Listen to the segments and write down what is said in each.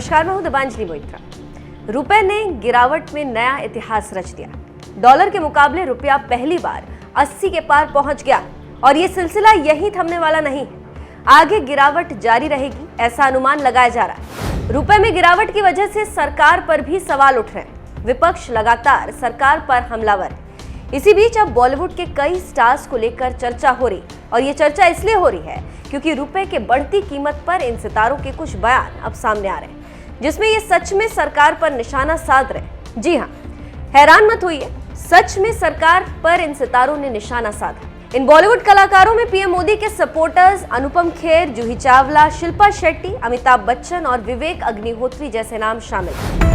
नमस्कार, मैं हूं दिबांजलि मोइत्रा। रुपए ने गिरावट में नया इतिहास रच दिया। डॉलर के मुकाबले रुपया पहली बार 80 के पार पहुंच गया और ये सिलसिला यहीं थमने वाला नहीं है। आगे गिरावट जारी रहेगी, ऐसा अनुमान लगाया जा रहा है। रुपए में गिरावट की वजह से सरकार पर भी सवाल उठ रहे हैं। विपक्ष लगातार सरकार पर हमलावर है। इसी बीच अब बॉलीवुड के कई स्टार्स को लेकर चर्चा हो रही, और ये चर्चा इसलिए हो रही है क्योंकि रुपए के बढ़ती कीमत पर इन सितारों के कुछ बयान अब सामने आ रहे हैं, जिसमें ये सच में सरकार पर निशाना साध रहे हैं। जी हाँ, हैरान मत होइए, सच में सरकार पर इन सितारों ने निशाना साधा। इन बॉलीवुड कलाकारों में पीएम मोदी के सपोर्टर्स अनुपम खेर, जूही चावला, शिल्पा शेट्टी, अमिताभ बच्चन और विवेक अग्निहोत्री जैसे नाम शामिल हैं।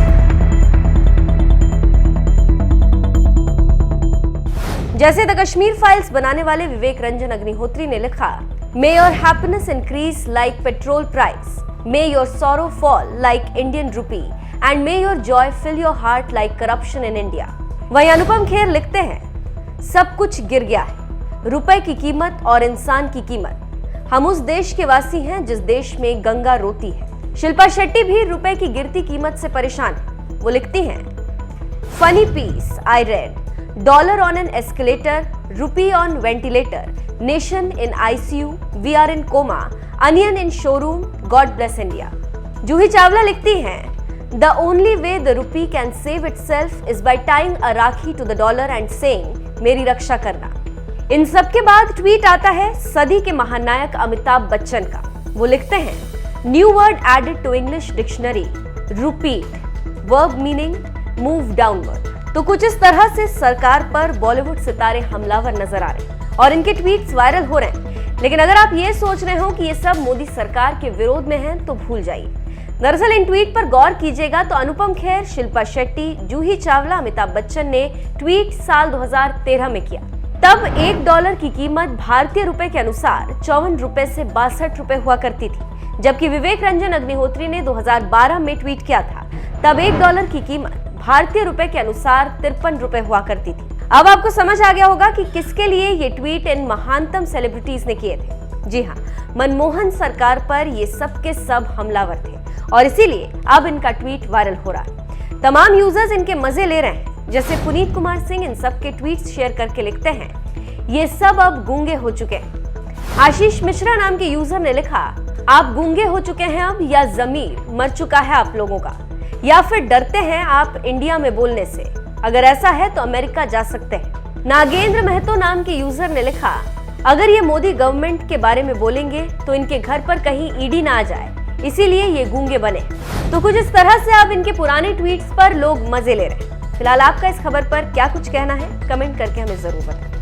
जैसे द कश्मीर फाइल्स बनाने वाले विवेक रंजन अग्निहोत्री ने लिखा, may your happiness increase like petrol price, may your sorrow fall like Indian rupee and may your joy fill your heart like corruption in India. वहीं अनुपम खेर लिखते हैं, सब कुछ गिर गया है, रुपए की कीमत और इंसान की कीमत। हम उस देश के वासी हैं जिस देश में गंगा रोती है। शिल्पा शेट्टी भी रुपए की गिरती कीमत से परेशान है। वो लिखती हैं, funny piece I read, dollar on an escalator, rupee on ventilator, nation in ICU, we are in coma, onion in showroom, God bless India. Juhi Chawla लिखती हैं, the only way the rupee can save itself is by tying a rakhi to the dollar and saying मेरी रक्षा करना। इन सब के बाद tweet आता है सदी के महानायक अमिताभ बच्चन का। वो लिखते हैं, new word added to English dictionary, rupeet, verb meaning move downward. तो कुछ इस तरह से सरकार पर बॉलीवुड सितारे हमलावर नजर आ रहे हैं और इनके ट्वीट्स वायरल हो रहे हैं। लेकिन अगर आप ये सोच रहे हो कि ये सब मोदी सरकार के विरोध में है तो भूल जाइए। दरअसल इन ट्वीट पर गौर कीजिएगा तो अनुपम खेर, शिल्पा शेट्टी, जूही चावला, अमिताभ बच्चन ने ट्वीट साल 2013 में किया। तब $1 की कीमत भारतीय रुपए के अनुसार 54 रुपए से 62 रुपए हुआ करती थी, जबकि विवेक रंजन अग्निहोत्री ने 2012 में ट्वीट किया था। तब $1 की कीमत भारतीय रुपए के अनुसार 53 रुपए हुआ करती थी। अब आपको समझ आ गया होगा कि किसके लिए ये ट्वीट इन महानतम सेलिब्रिटीज ने किए थे। जी हाँ, मनमोहन सरकार पर ये सब के सब हमलावर थे और इसीलिए अब इनका ट्वीट वायरल हो रहा है। तमाम यूजर्स इनके मजे ले रहे हैं। जैसे पुनीत कुमार सिंह इन सब के ट्वीट्स शेयर करके लिखते हैं, ये सब अब गूंगे हो चुके हैं। आशीष मिश्रा नाम के यूजर ने लिखा, आप गूंगे हो चुके हैं अब, या जमीर मर चुका है आप लोगों का, या फिर डरते हैं आप इंडिया में बोलने से? अगर ऐसा है तो अमेरिका जा सकते हैं। नागेंद्र महतो नाम के यूजर ने लिखा, अगर ये मोदी गवर्नमेंट के बारे में बोलेंगे तो इनके घर पर कहीं ईडी ना आ जाए, इसीलिए ये गूंगे बने। तो कुछ इस तरह से अब इनके पुराने ट्वीट्स पर लोग मजे ले रहे हैं। फिलहाल आपका इस खबर पर क्या कुछ कहना है, कमेंट करके हमें जरूर बताएं।